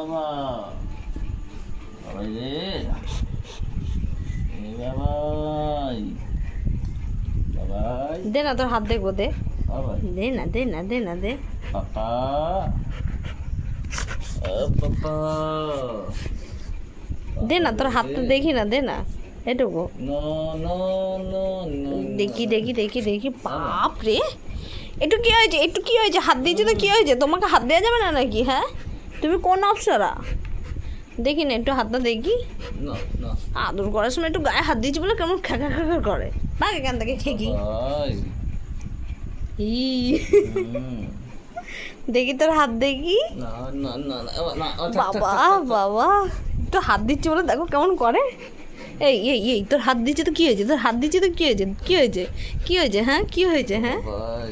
বাবা বাবাই রে এ বাবাই বাবাই দে না, তোর হাত দেখবো, দে বাবাই দে না, দে না, দে না, দে। পাপা পাপা দে না, তোর হাতটা দেখি না, দে না এটুকু। নো নো নো নো দেখি দেখি দেখি দেখি, বাপ রে, একটু কি হয়েছে, একটু কি হয়েছে, হাত দিয়েছো তো কি হয়েছে? তোমাকে হাত দেওয়া যাবে না নাকি? হ্যাঁ, তুমি কোন অপসরা? দেখি না, একটু হাতটা দেখি। নো নো আদর করার সময় একটু গায়ে হাত দিয়েছি বলে কেমন খ্যাকা খ্যাকা করে। বাঘ এখান থেকে খেকি। বাবাই ই হুম। দেখি তোর হাত দেখি। না না না না না বাবা বাবা, একটু হাত দিচ্ছি বলে দেখো কেমন করে। এই এই এই, তোর হাত দিচ্ছে তো কি হয়েছে? তোর হাত দিচ্ছে তো কি হয়েছে? কি হয়েছে? কি হয়েছে? হ্যাঁ, কি হয়েছে? হ্যাঁ, বাবাই